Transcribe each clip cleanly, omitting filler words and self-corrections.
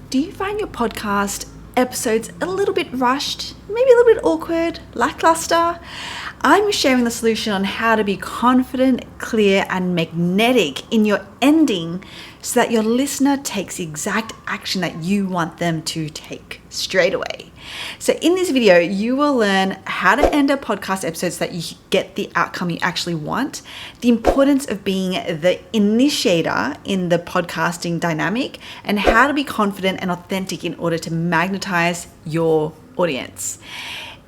Do you find your podcast episodes a little bit rushed, maybe a little bit awkward, lackluster? I'm sharing the solution on how to be confident, clear, and magnetic in your ending so that your listener takes the exact action that you want them to take straight away. So in this video, you will learn how to end a podcast episode so that you get the outcome you actually want, the importance of being the initiator in the podcasting dynamic, and how to be confident and authentic in order to magnetize your audience.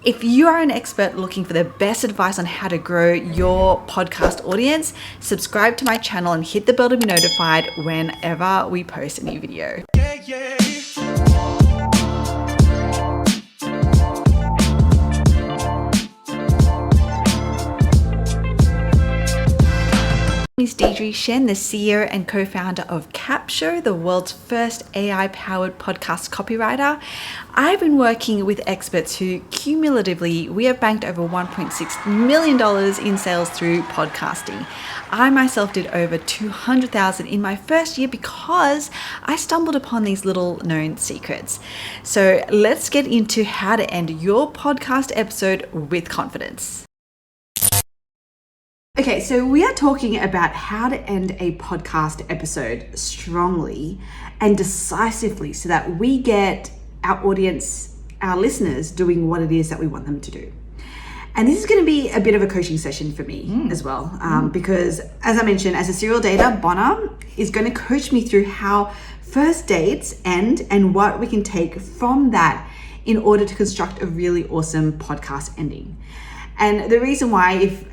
If you are an expert looking for the best advice on how to grow your podcast audience, subscribe to my channel and hit the bell to be notified whenever we post a new video. My name is Deidre Shen, the CEO and co-founder of Capsho, the world's first AI-powered podcast copywriter. I've been working with experts who cumulatively, we have banked over $1.6 million in sales through podcasting. I myself did over $200,000 in my first year because I stumbled upon these little known secrets. So let's get into how to end your podcast episode with confidence. Okay, so we are talking about how to end a podcast episode strongly and decisively so that we get our audience, our listeners, doing what it is that we want them to do. And this is going to be a bit of a coaching session for me as well, because as I mentioned, as a serial dater, Bonner is going to coach me through how first dates end and what we can take from that in order to construct a really awesome podcast ending. And the reason why, if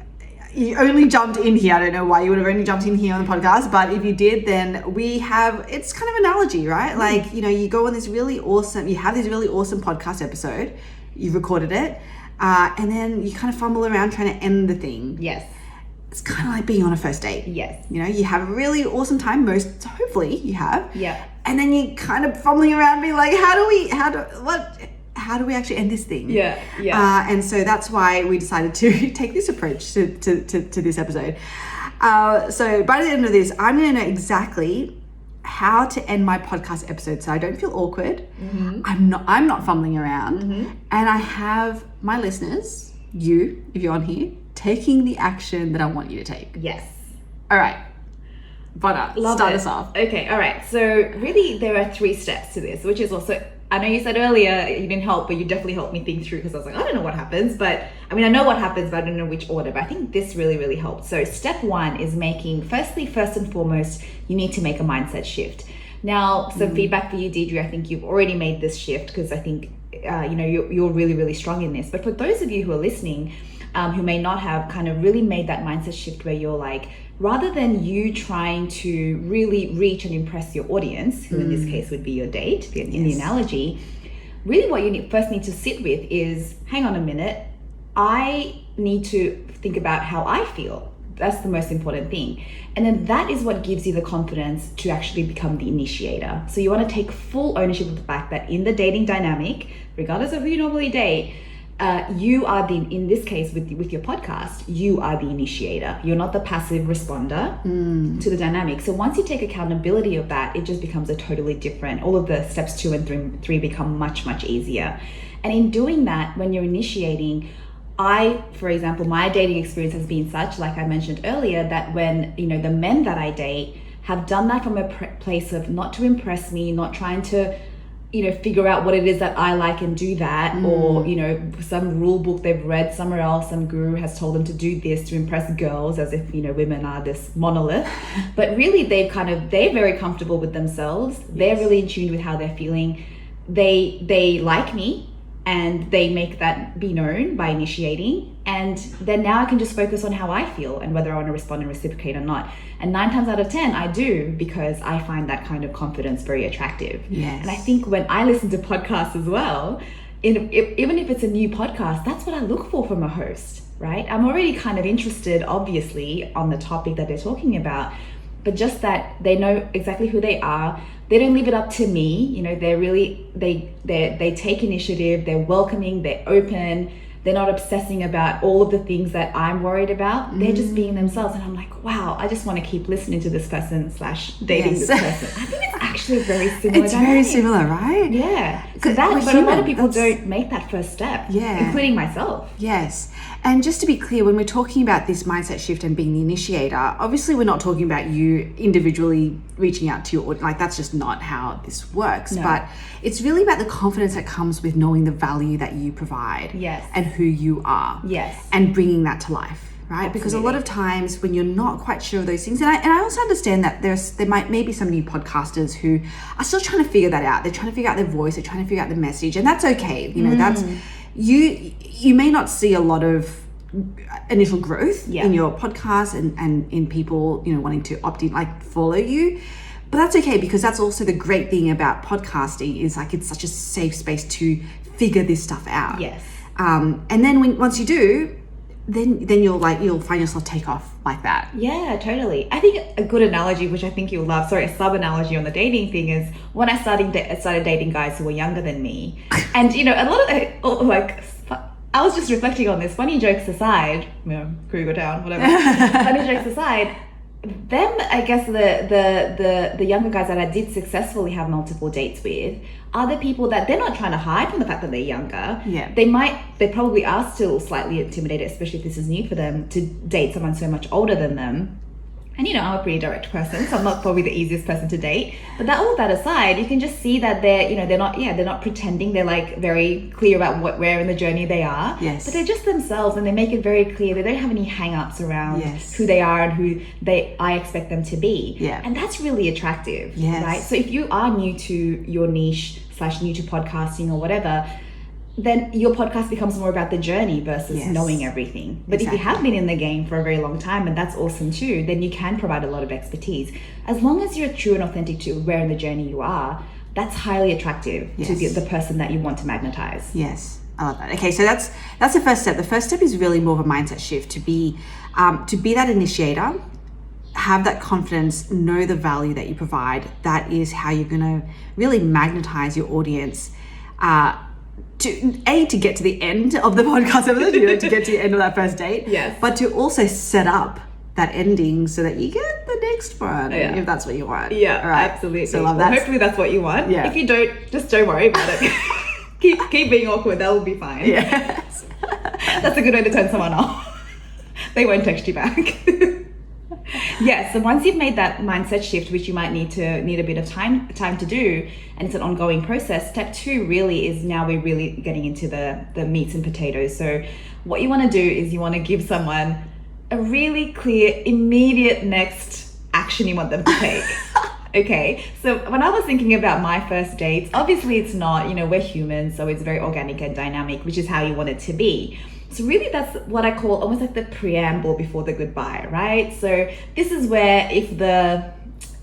you only jumped in here, I don't know why you would have only jumped in here on the podcast, but if you did, then we have, it's kind of analogy, right? Like, you know, you go on this really awesome, you have this really awesome podcast episode, you've recorded it, and then you kind of fumble around trying to end the thing. Yes. It's kind of like being on a first date. Yes. You know, you have a really awesome time, hopefully you have. Yeah. And then you kind of fumbling around being like, how do we actually end this thing? Yeah, yeah. And so that's why we decided to take this approach to this episode. So by the end of this, I'm going to know exactly how to end my podcast episode so I don't feel awkward. Mm-hmm. I'm not fumbling around. Mm-hmm. And I have my listeners, you, if you're on here, taking the action that I want you to take. Yes. All right. But start us off. Okay, all right. So really there are 3 steps to this, which is also, I know you said earlier you didn't help, but you definitely helped me think through because I was like, I don't know what happens, but I mean, I know what happens, but I don't know which order, but I think this really, really helped. So step 1 is first and foremost, you need to make a mindset shift. Now, some feedback for you, Deidre, I think you've already made this shift because I think, you're really, really strong in this. But for those of you who are listening, who may not have kind of really made that mindset shift where you're like, rather than you trying to really reach and impress your audience, who in this case would be your date, in the analogy, really what you first need to sit with is, hang on a minute, I need to think about how I feel. That's the most important thing. And then that is what gives you the confidence to actually become the initiator. So you want to take full ownership of the fact that in the dating dynamic, regardless of who you normally date, you are in this case with your podcast, you are the initiator. You're not the passive responder to the dynamic. So once you take accountability of that, it just becomes a totally different, all of the steps 2 and 3 become much, much easier. And in doing that, when you're initiating, for example, my dating experience has been such, like I mentioned earlier, that when, the men that I date have done that from a place of not to impress me, not trying to, figure out what it is that I like and do that, or, some rule book they've read somewhere else, some guru has told them to do this to impress girls, as if, women are this monolith. But really they're very comfortable with themselves. Yes. They're really in tune with how they're feeling. They like me, and they make that be known by initiating. And then now I can just focus on how I feel and whether I want to respond and reciprocate or not. And 9 times out of 10, I do, because I find that kind of confidence very attractive. Yes. And I think when I listen to podcasts as well, even if it's a new podcast, that's what I look for from a host, right? I'm already kind of interested, obviously, on the topic that they're talking about, but just that they know exactly who they are. They don't leave it up to me. They're really, they take initiative, they're welcoming, they're open, they're not obsessing about all of the things that I'm worried about. They're just being themselves. And I'm like, wow, I just want to keep listening to this person / dating this person. I think it's actually very similar. It's very similar, right? Yeah. So but a lot of people don't make that first step. Yeah. Including myself. Yes. And just to be clear, when we're talking about this mindset shift and being the initiator, obviously we're not talking about you individually reaching out to your audience. Like, that's just not how this works. No. But it's really about the confidence that comes with knowing the value that you provide. Yes. And who you are. Yes. And bringing that to life. Right? Absolutely. Because a lot of times when you're not quite sure of those things, and I also understand that there might maybe some new podcasters who are still trying to figure that out. They're trying to figure out their voice, they're trying to figure out the message, and that's okay. You know, that's you may not see a lot of initial growth in your podcast and in people, you know, wanting to opt in, like follow you. But that's okay, because that's also the great thing about podcasting is like it's such a safe space to figure this stuff out. Yes. And then once you do, then you'll find yourself take off like that. Yeah, totally. I think a good analogy, which I think you'll love, a sub analogy on the dating thing is when I started dating guys who were younger than me. And, you know, a lot of I was just reflecting on this, funny jokes aside, you know, Kruger down, whatever, funny jokes aside, them, I guess the younger guys that I did successfully have multiple dates with are the people that they're not trying to hide from the fact that they're younger. Yeah. They probably are still slightly intimidated, especially if this is new for them, to date someone so much older than them. And, you know, I'm a pretty direct person, so I'm not probably the easiest person to date. But all that aside, you can just see that they're not pretending. They're like very clear about where in the journey they are. Yes. But they're just themselves, and they make it very clear. They don't have any hang-ups around who they are and who I expect them to be. Yeah. And that's really attractive. Yes. Right? So if you are new to your niche / new to podcasting or whatever, then your podcast becomes more about the journey versus knowing everything. But if you have been in the game for a very long time, and that's awesome too, then you can provide a lot of expertise. As long as you're true and authentic to where in the journey you are, that's highly attractive to the person that you want to magnetize. Yes, I love that. Okay, so that's the first step. The first step is really more of a mindset shift to be that initiator, have that confidence, know the value that you provide. That is how you're going to really magnetize your audience. To get to the end of the podcast episode, you know, to get to the end of that first date. Yes. But to also set up that ending so that you get the next one, if that's what you want. Yeah, all right. absolutely. So love that. Hopefully that's what you want. Yeah. If you don't, just don't worry about it. keep being awkward. That will be fine. Yes. That's a good way to turn someone off. They won't text you back. Yeah, so once you've made that mindset shift, which you might need a bit of time to do, and it's an ongoing process, step 2 really is now we're really getting into the meats and potatoes. So what you want to do is you want to give someone a really clear, immediate next action you want them to take. Okay, so when I was thinking about my first dates, obviously it's not, you know, we're humans, so it's very organic and dynamic, which is how you want it to be. So really that's what I call almost like the preamble before the goodbye, right? So this is where if the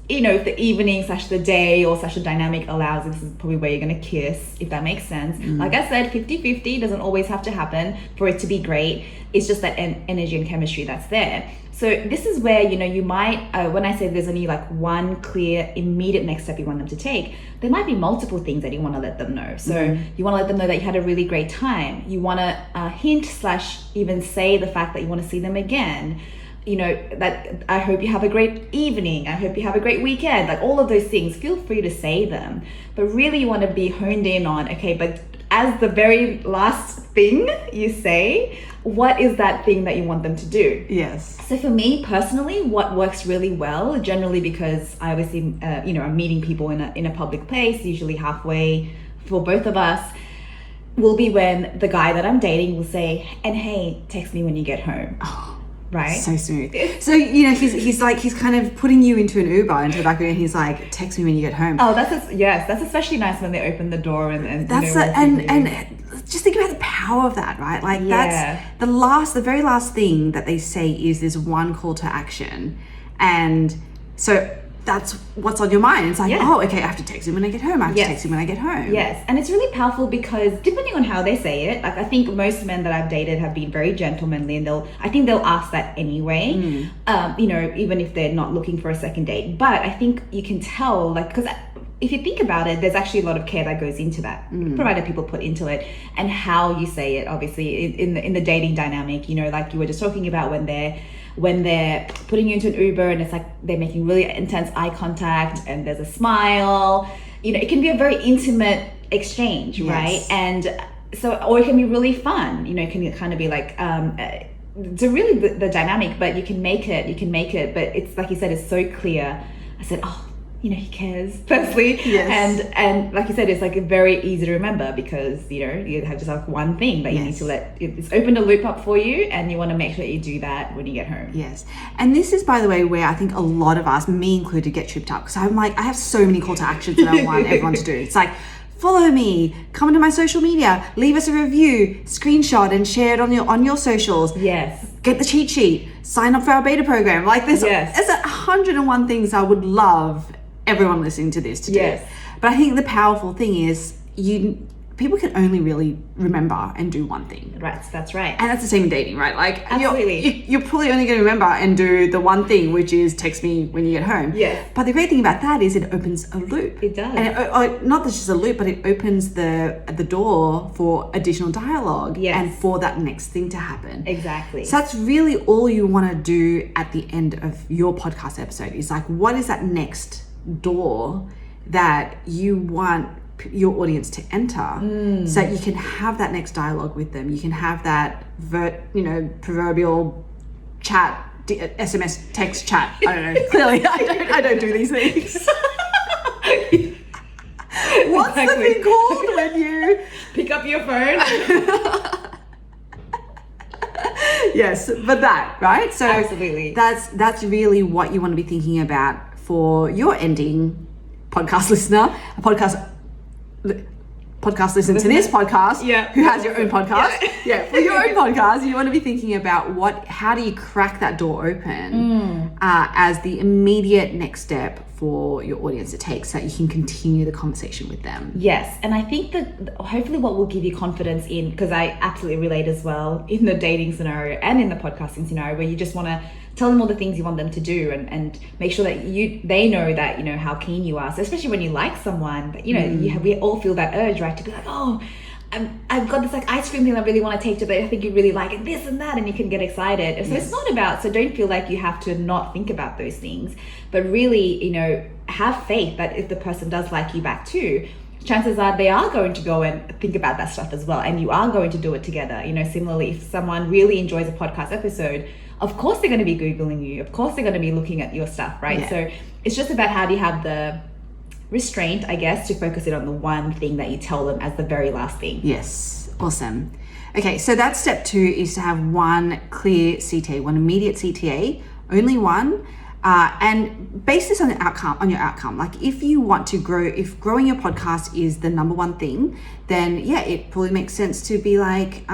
evening / the day or / the dynamic allows, this is probably where you're going to kiss, if that makes sense. Like I said, 50-50 doesn't always have to happen for it to be great. It's just that energy and chemistry that's there. So this is where, you know, you might, when I say there's only like one clear, immediate next step you want them to take, there might be multiple things that you want to let them know. So you want to let them know that you had a really great time. You want to hint / even say the fact that you want to see them again. You know, that I hope you have a great evening. I hope you have a great weekend. Like all of those things, feel free to say them. But really you want to be honed in on, okay, but as the very last thing you say, what is that thing that you want them to do? Yes. So for me personally, what works really well, generally because I obviously, I'm meeting people in a public place, usually halfway for both of us, will be when the guy that I'm dating will say, and hey, text me when you get home. Oh. Right? So smooth. So, you know, he's kind of putting you into an Uber into the back of it, and he's like, text me when you get home. Oh, that's especially nice when they open the door and that's and just think about the power of that, right? Like that's the very last thing that they say is this one call to action. And so that's what's on your mind. It's like, oh, okay, I have to text him when I get home. I have to text him when I get home. Yes, and it's really powerful because depending on how they say it, like I think most men that I've dated have been very gentlemanly, and I think they'll ask that anyway. Even if they're not looking for a second date. But I think you can tell, like, because if you think about it, there's actually a lot of care that goes into that, provided people put into it, and how you say it. Obviously, in the dating dynamic, you know, like you were just talking about when they're when they're putting you into an Uber and it's like they're making really intense eye contact and there's a smile, it can be a very intimate exchange, right? And so, or it can be really fun, it can kind of be like, so really the dynamic, but you can make it, but it's like you said, it's so clear. I said, oh, he cares, firstly. Yes. And like you said, it's like very easy to remember because, you have just like one thing, but you need to it's opened a loop up for you and you want to make sure that you do that when you get home. Yes. And this is, by the way, where I think a lot of us, me included, get tripped up because I'm like, I have so many call to actions that I want everyone to do. It's like, follow me, come into my social media, leave us a review, screenshot and share it on your socials. Yes. Get the cheat sheet, sign up for our beta program. Like there's 101 things I would love everyone listening to this to do. But I think the powerful thing is people can only really remember and do one thing. Right, that's right. And that's the same in dating, right? Like absolutely. You're probably only going to remember and do the one thing, which is text me when you get home. Yes. But the great thing about that is it opens a loop. It does. And not just a loop, but it opens the door for additional dialogue and for that next thing to happen. Exactly. So that's really all you want to do at the end of your podcast episode is like, what is that next door that you want your audience to enter so that you can have that next dialogue with them. You can have that proverbial chat, SMS text chat. I don't know. Clearly I don't do these things. What's the thing called when you pick up your phone? Yes, but that, right? So absolutely. That's really what you want to be thinking about for your ending podcast listener, a podcast listen to this podcast, who has your own podcast. For your own podcast, you want to be thinking about how do you crack that door open as the immediate next step for your audience to take so that you can continue the conversation with them. Yes, and I think that hopefully what will give you confidence in, because I absolutely relate as well in the dating scenario and in the podcasting scenario where you just want to tell them all the things you want them to do and make sure that they know that, how keen you are. So especially when you like someone, but we all feel that urge, right? To be like, oh, I've got this like ice cream thing I really want to take to, but I think you really like it, this and that, and you can get excited. So it's not about, so don't feel like you have to not think about those things, but really, have faith that if the person does like you back too, chances are they are going to go and think about that stuff as well. And you are going to do it together. Similarly, if someone really enjoys a podcast episode, of course they're going to be Googling you. Of course they're going to be looking at your stuff, right? Yeah. So it's just about how do you have the restraint, I guess, to focus it on the one thing that you tell them as the very last thing. Yes. Awesome. Okay, so that's step 2 is to have one clear CTA, one immediate CTA, only one. And base this on your outcome. Like if you want to grow, if growing your podcast is the number one thing, then it probably makes sense to be like,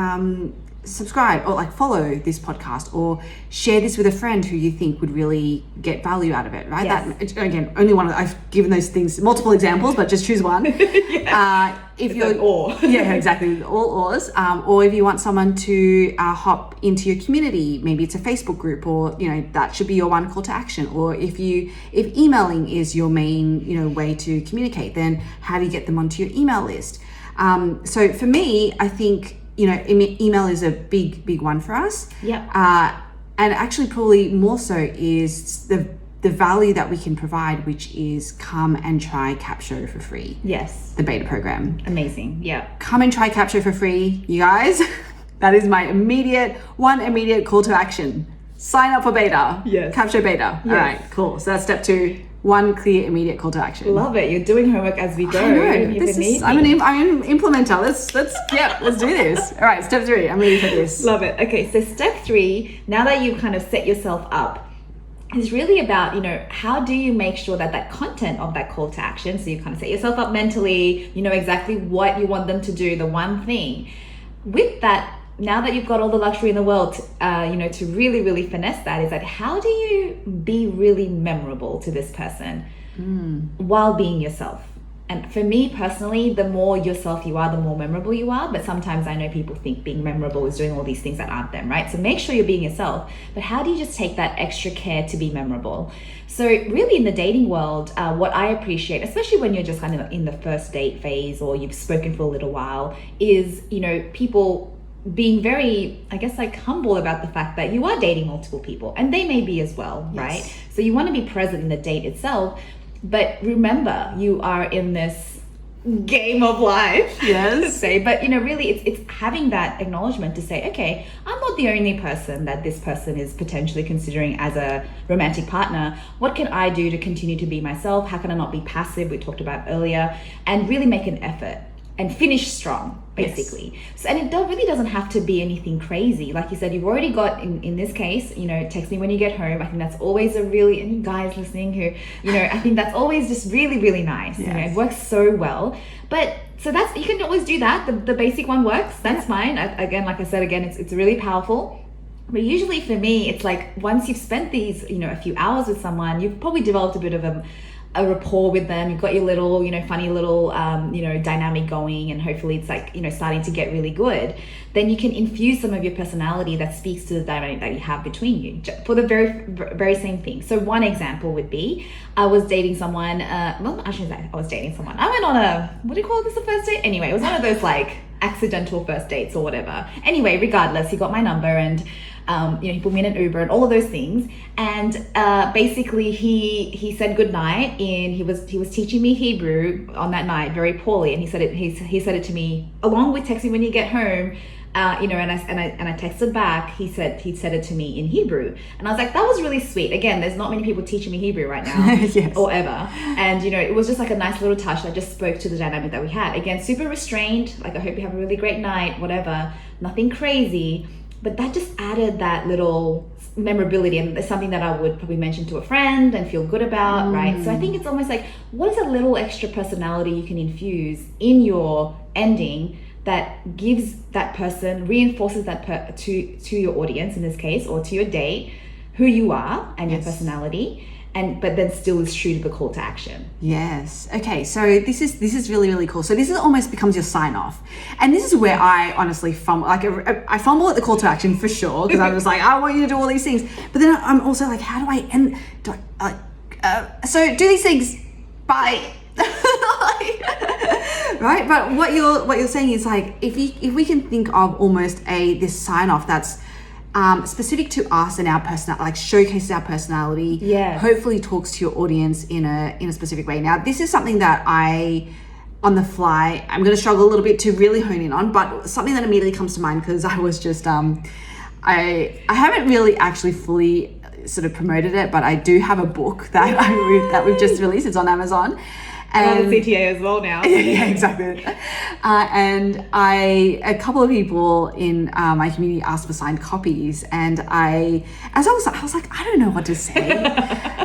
subscribe or like follow this podcast or share this with a friend who you think would really get value out of it, right? Yes. That again, only one. I've given those things multiple examples, but just choose one. If you're like or exactly, all ors. Or if you want someone to hop into your community, maybe it's a Facebook group, or that should be your one call to action. Or if emailing is your main way to communicate, then how do you get them onto your email list? So for me, I think email is a big one for us. And actually probably more so is the value that we can provide, which is come and try Capsho for free. Yes. The beta program. Amazing. Yeah. Come and try Capsho for free, you guys. That is my immediate call to action. Sign up for beta. Yes. Capsho beta. Yes. All right, cool. So that's step 2. One clear, immediate call to action. Love it. You're doing homework as we go. I know. I'm an implementer. Let's do this. All right, step 3. I'm ready for this. Love it. Okay, so step 3, now that you've kind of set yourself up, is really about, how do you make sure that content of that call to action, so you kind of set yourself up mentally, you know exactly what you want them to do, the one thing. With that, now that you've got all the luxury in the world, to really, really finesse that, is that how do you be really memorable to this person while being yourself? And for me personally, the more yourself you are, the more memorable you are. But sometimes I know people think being memorable is doing all these things that aren't them, right? So make sure you're being yourself. But how do you just take that extra care to be memorable? So really in the dating world, what I appreciate, especially when you're just kind of in the first date phase or you've spoken for a little while, is, people being very, I guess, like humble about the fact that you are dating multiple people, and they may be as well, right? So you want to be present in the date itself, but remember, you are in this game of life, Yes. say, but really it's having that acknowledgement to say, okay, I'm not the only person that this person is potentially considering as a romantic partner. What can I do to continue to be myself? How can I not be passive, we talked about earlier, and really make an effort and finish strong, basically. Yes. So, and it really doesn't have to be anything crazy. Like you said, you've already got, in this case, text me when you get home. I think that's always a really, and you guys listening who, I think that's always just really, really nice. Yes. It works so well. But so you can always do that. The basic one works. That's fine. Again, like I said, it's really powerful. But usually for me, it's like once you've spent these, a few hours with someone, you've probably developed a bit of a rapport with them. You've got your little, funny little, dynamic going, and hopefully it's like, starting to get really good. Then you can infuse some of your personality that speaks to the dynamic that you have between you for the very, very same thing. So one example would be, I was dating someone, I shouldn't say I was dating someone. I went on what do you call this, a first date? Anyway, it was one of those like accidental first dates or whatever. Anyway, regardless, he got my number, and he put me in an Uber and all of those things. And basically he said goodnight, and he was teaching me Hebrew on that night very poorly. And he said it to me along with texting when you get home. And I texted back. He said it to me in Hebrew, and I was like, that was really sweet. Again, there's not many people teaching me Hebrew right now, Yes. or ever. And it was just like a nice little touch that just spoke to the dynamic that we had. Again, super restrained. Like, I hope you have a really great night. Whatever, nothing crazy. But that just added that little memorability, and it's something that I would probably mention to a friend and feel good about, right? So I think it's almost like, what is a little extra personality you can infuse in your ending that gives that person, reinforces that to your audience in this case, or to your date, who you are and your personality, but then still is true to the call to action. Yes. Okay. So this is really, really cool. So this is almost becomes your sign off, and this is where I honestly fumble. Like, I fumble at the call to action for sure, because I'm just like, I want you to do all these things, but then I'm also like, how do I end? So do these things by. Right, but what you're saying is like, if we can think of almost this sign off that's specific to us and our personality, like showcases our personality. Yes. Hopefully talks to your audience in a specific way. Now, this is something that on the fly, I'm going to struggle a little bit to really hone in on, but something that immediately comes to mind, because I was just I haven't really actually fully sort of promoted it, but I do have a book that we've just released. It's on Amazon. And I'm the CTA as well now. Yeah, exactly. And a couple of people in my community asked for signed copies, and I was like, I don't know what to say.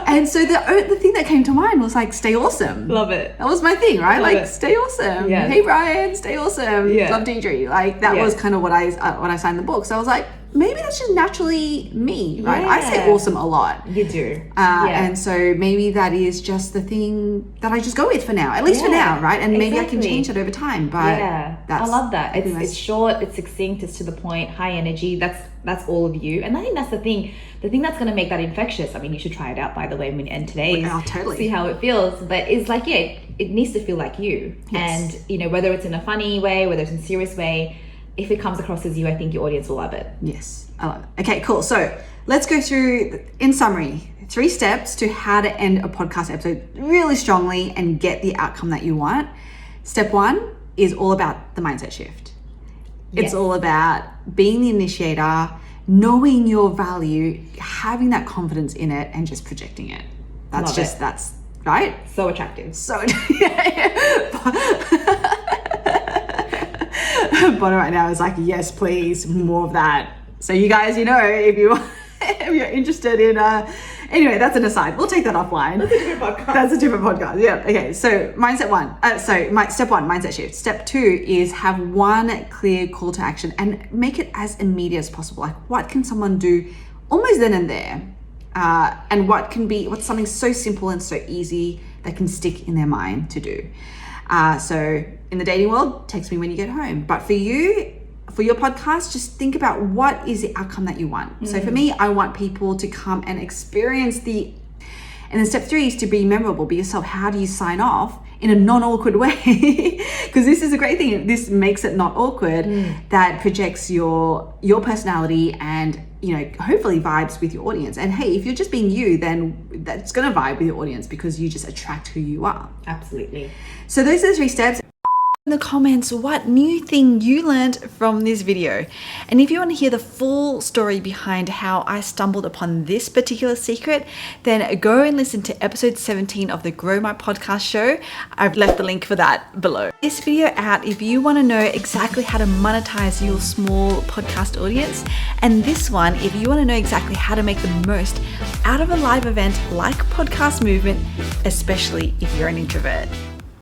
And so the thing that came to mind was like, stay awesome. Love it. That was my thing, right? Love like, it. stay awesome. Yes. Hey, Brian, stay awesome. Yeah. Love Deidre. Like, that was kind of what I signed the book. So I was like, maybe that's just naturally me, right? Yeah. I say awesome a lot. You do. And so maybe that is just the thing that I just go with for now, at least for now, right? And maybe I can change it over time. But I love that. It's short, it's succinct, it's to the point, high energy. That's all of you. And I think that's the thing that's going to make that infectious. I mean, you should try it out, by the way, when we end today's. Oh, totally. See how it feels. But it's like, it needs to feel like you. Yes. And, whether it's in a funny way, whether it's in a serious way, if it comes across as you, I think your audience will love it. Yes, I love it. Okay, cool. So let's go through, in summary, 3 steps to how to end a podcast episode really strongly and get the outcome that you want. Step 1 is all about the mindset shift. It's all about being the initiator, knowing your value, having that confidence in it, and just projecting it. That's right. So attractive. So Bono right now is like, yes, please, more of that. So you guys, if you're interested in anyway, that's an aside. We'll take that offline. That's a different podcast. Yeah. Okay. So step 1, mindset shift. Step 2 is have one clear call to action and make it as immediate as possible. Like, what can someone do almost then and there? And what's something so simple and so easy that can stick in their mind to do. So in the dating world, text me when you get home. But for your podcast, just think about what is the outcome that you want. So for me, I want people to come and experience And then step 3 is to be memorable, be yourself. How do you sign off in a non-awkward way? Because this is a great thing. This makes it not awkward. That projects your personality and, you know, hopefully vibes with your audience. And hey, if you're just being you, then that's going to vibe with your audience because you just attract who you are. Absolutely. So those are the 3 steps. In the comments what new thing you learned from this video. And if you want to hear the full story behind how I stumbled upon this particular secret, then go and listen to episode 17 of the Grow My Podcast show. I've left the link for that below. This video out if you want to know exactly how to monetize your small podcast audience, and this one if you want to know exactly how to make the most out of a live event like Podcast Movement, especially if you're an introvert.